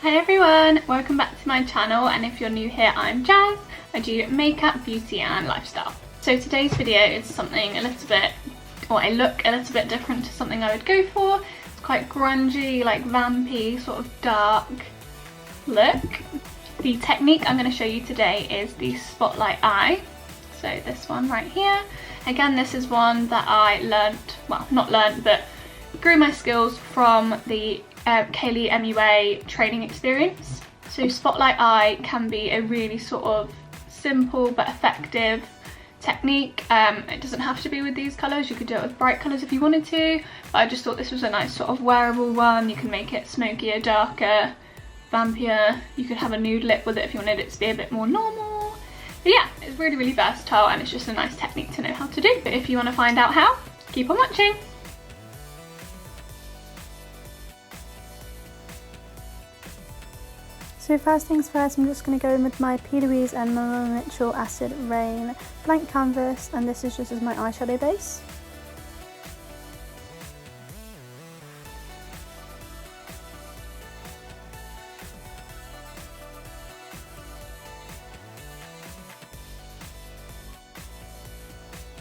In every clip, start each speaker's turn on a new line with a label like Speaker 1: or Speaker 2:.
Speaker 1: Hi everyone, welcome back to my channel, and if you're new here, I'm Jazz. I do makeup, beauty and lifestyle. So today's video is something a little bit, or a look a little bit different to something I would go for. It's quite grungy, like vampy, sort of dark look. The technique I'm going to show you today is the Spotlight Eye. So this one right here. Again, this is one that I learnt, well not learnt, but grew my skills from the KeilidhMUA training experience. So Spotlight Eye can be a really sort of simple but effective technique. It doesn't have to be with these colours, you could do it with bright colours if you wanted to, but I just thought this was a nice sort of wearable one. You can make it smokier, darker, vampier. You could have a nude lip with it if you wanted it to be a bit more normal. But yeah, it's really, really versatile and it's just a nice technique to know how to do. But if you want to find out how, keep on watching.
Speaker 2: So first things first, I'm just going to go in with my P. Louise and Mama Mitchell Acid Rain blank canvas, and this is just as my eyeshadow base.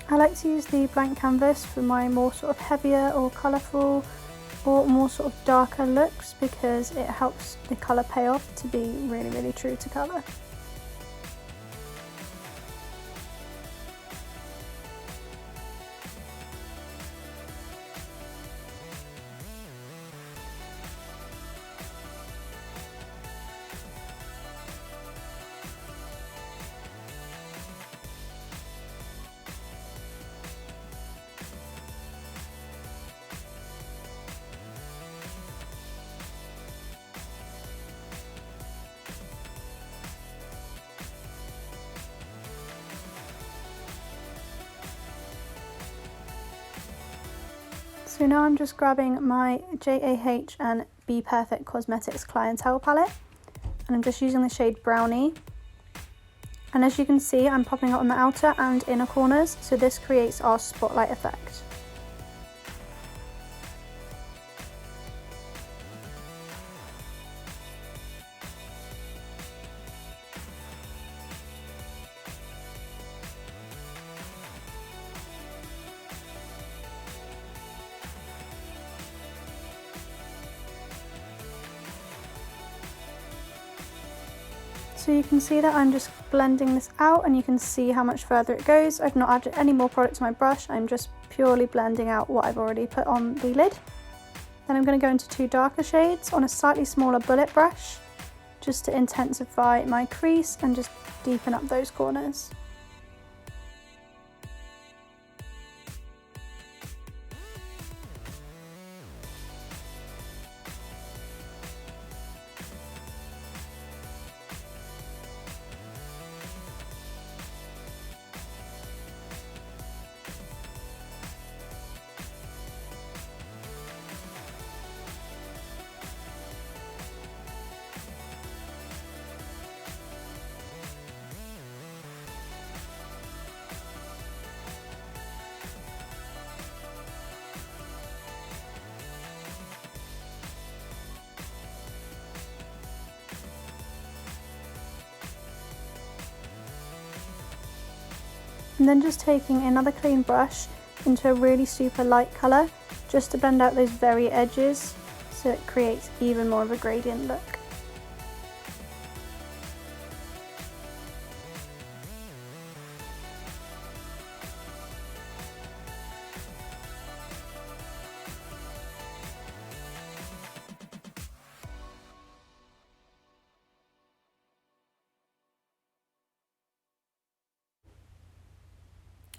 Speaker 2: I like to use the blank canvas for my more sort of heavier or colourful or more sort of darker looks, because it helps the colour pay off to be really, really true to colour. So now I'm just grabbing my JAH and Be Perfect Cosmetics Clientele palette, and I'm just using the shade Brownie. And as you can see, I'm popping it on the outer and inner corners, so this creates our spotlight effect. So you can see that I'm just blending this out, and you can see how much further it goes. I've not added any more product to my brush, I'm just purely blending out what I've already put on the lid. Then I'm going to go into two darker shades on a slightly smaller bullet brush, just to intensify my crease and just deepen up those corners. And then just taking another clean brush into a really super light colour, just to blend out those very edges so it creates even more of a gradient look.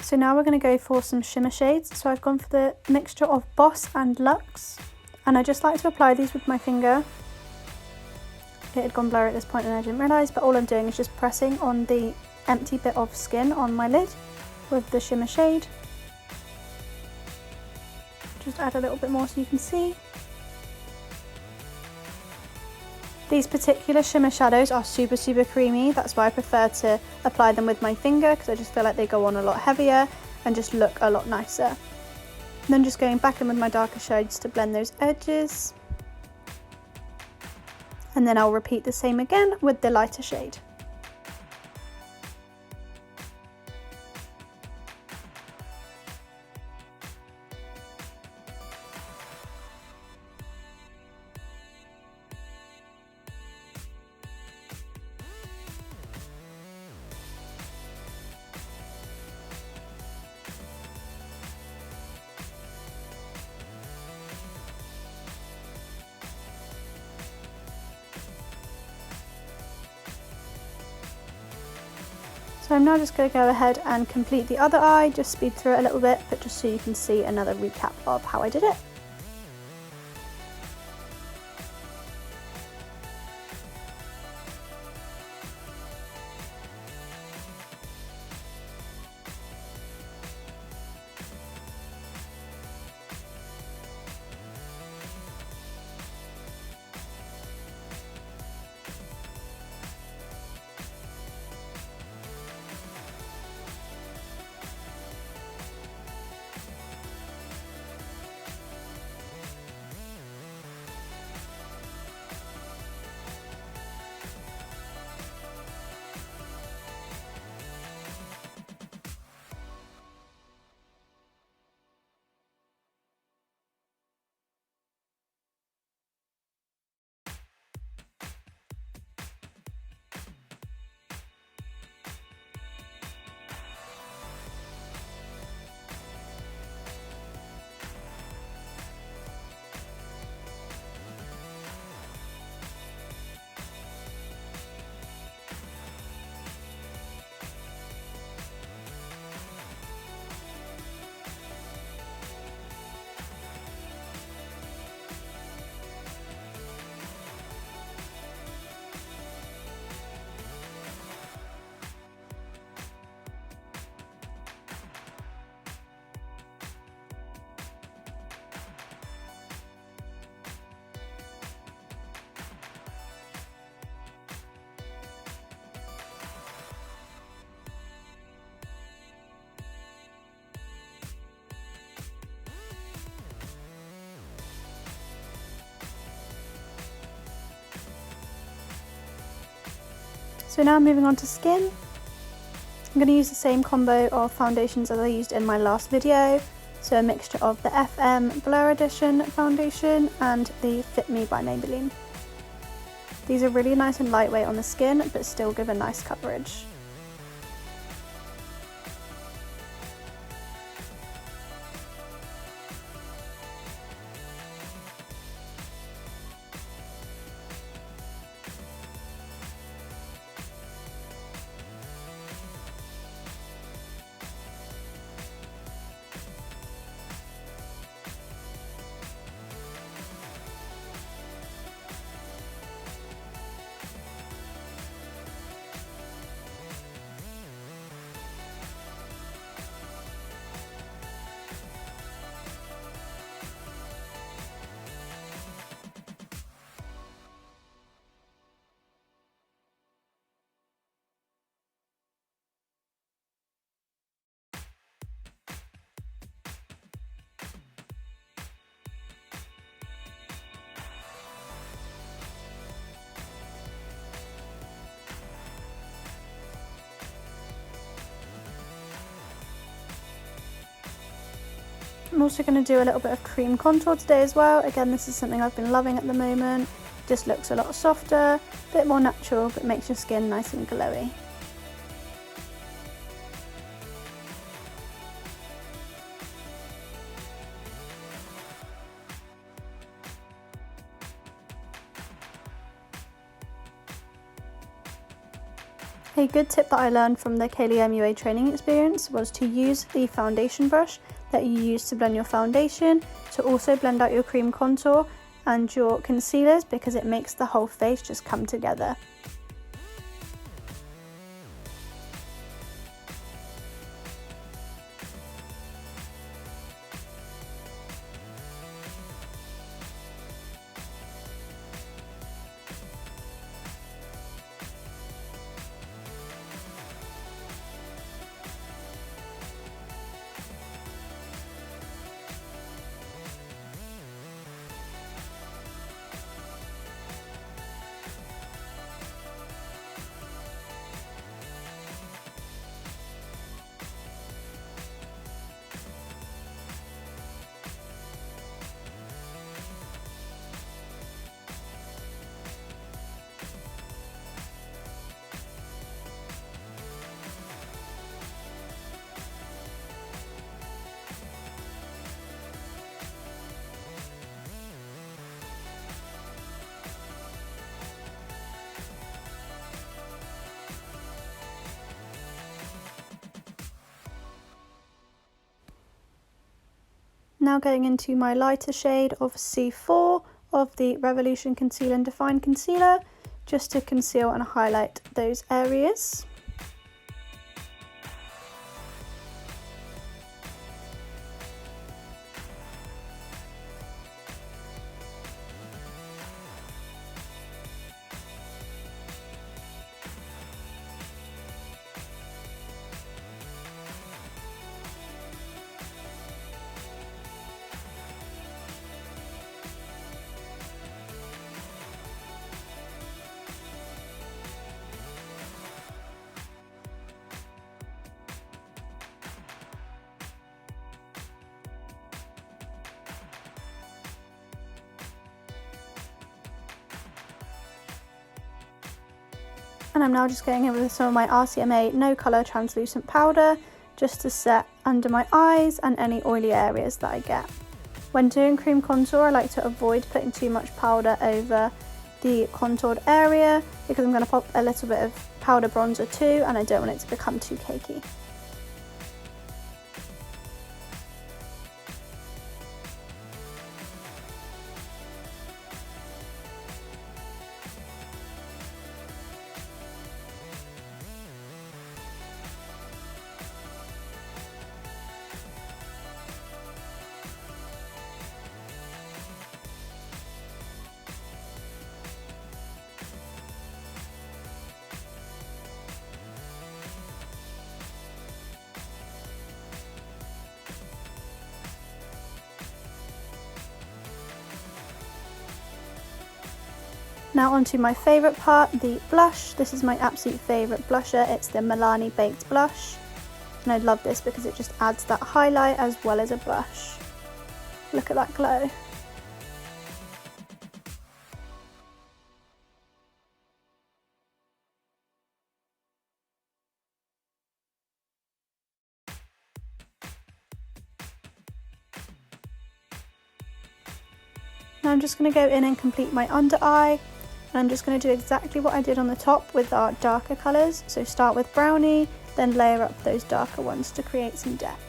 Speaker 2: So now we're going to go for some shimmer shades. So I've gone for the mixture of Boss and Luxe, and I just like to apply these with my finger. It had gone blurry at this point and I didn't realise, but all I'm doing is just pressing on the empty bit of skin on my lid with the shimmer shade. Just add a little bit more so you can see. These particular shimmer shadows are super creamy, that's why I prefer to apply them with my finger, because I just feel like they go on a lot heavier and just look a lot nicer. And then just going back in with my darker shades to blend those edges. and then I'll repeat the same again with the lighter shade. So I'm now just going to go ahead and complete the other eye, just speed through it a little bit, but just so you can see another recap of how I did it. So now moving on to skin, I'm going to use the same combo of foundations as I used in my last video. So a mixture of the FM Blur Edition foundation and the Fit Me by Maybelline. These are really nice and lightweight on the skin, but still give a nice coverage. I'm also going to do a little bit of cream contour today as well. Again, this is something I've been loving at the moment. Just looks a lot softer, a bit more natural, but makes your skin nice and glowy. A good tip that I learned from the KeilidhMUA training experience was to use the foundation brush that you use to blend your foundation to also blend out your cream contour and your concealers, because it makes the whole face just come together. Now going into my lighter shade of C4 of the Revolution Conceal and Define Concealer, just to conceal and highlight those areas. And I'm now just going in with some of my RCMA No Colour Translucent Powder, just to set under my eyes and any oily areas that I get. When doing cream contour, I like to avoid putting too much powder over the contoured area, because I'm going to pop a little bit of powder bronzer too, and I don't want it to become too cakey. Now onto my favourite part, the blush. This is my absolute favourite blusher. It's the Milani Baked Blush. And I love this because it just adds that highlight as well as a blush. Look at that glow. Now I'm just going to go in and complete my under eye. And I'm just going to do exactly what I did on the top with our darker colours. So start with brownie, then layer up those darker ones to create some depth.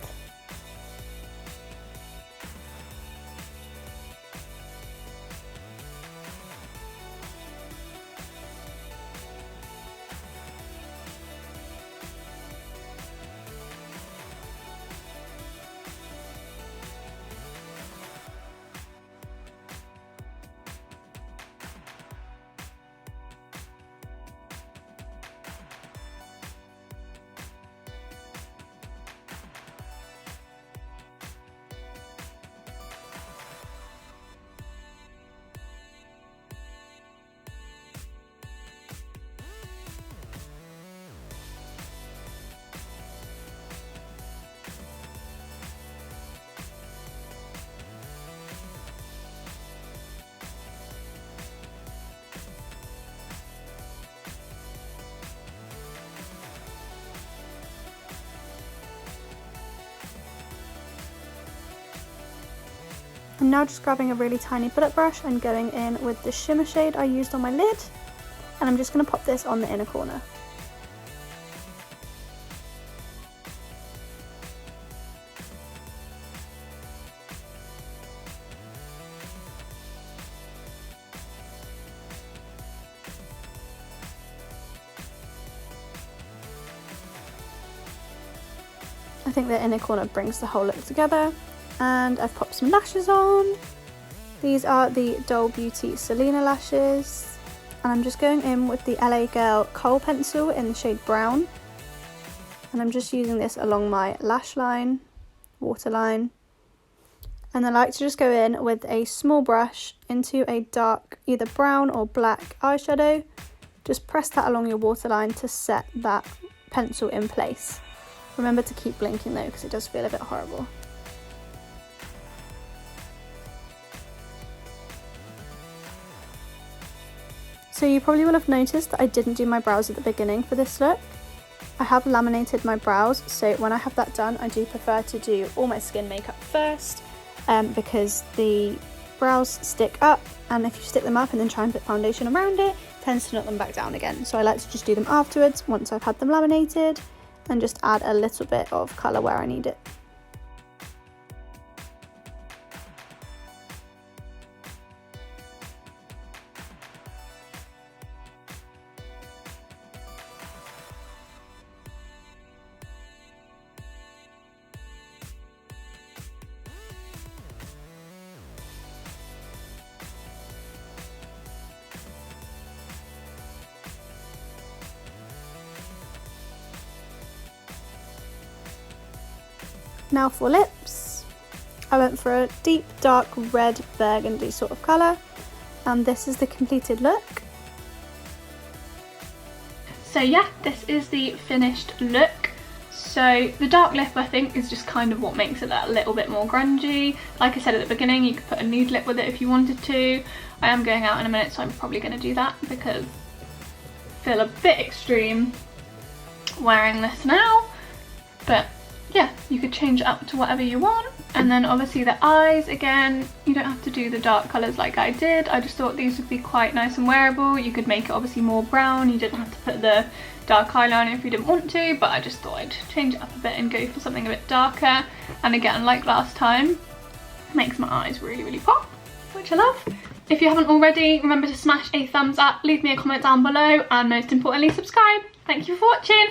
Speaker 2: I'm now just grabbing a really tiny bullet brush and going in with the shimmer shade I used on my lid, and I'm just going to pop this on the inner corner. I think the inner corner brings the whole look together. And I've popped some lashes on. These are the Doll Beauty Selena lashes. And I'm just going in with the LA Girl Kohl pencil in the shade brown. And I'm just using this along my lash line, waterline. And I like to just go in with a small brush into a dark, either brown or black eyeshadow. Just press that along your waterline to set that pencil in place. Remember to keep blinking though, because it does feel a bit horrible. So you probably will have noticed that I didn't do my brows at the beginning for this look. I have laminated my brows, so when I have that done, I do prefer to do all my skin makeup first, because the brows stick up, and if you stick them up and then try and put foundation around it, it tends to knock them back down again. So I like to just do them afterwards, once I've had them laminated, and just add a little bit of colour where I need it. Now for lips, I went for a deep dark red burgundy sort of colour, and this is the completed look.
Speaker 1: So yeah, this is the finished look. So the dark lip I think is just kind of what makes it that little bit more grungy. Like I said at the beginning, you could put a nude lip with it if you wanted to. I am going out in a minute, so I'm probably going to do that because I feel a bit extreme wearing this now. But yeah, you could change it up to whatever you want. And then obviously the eyes, again, you don't have to do the dark colours like I did. I just thought these would be quite nice and wearable. You could make it obviously more brown. You didn't have to put the dark eyeliner if you didn't want to, but I just thought I'd change it up a bit and go for something a bit darker. And again, like last time, makes my eyes really, really pop, which I love. If you haven't already, remember to smash a thumbs up, leave me a comment down below, and most importantly, subscribe. Thank you for watching.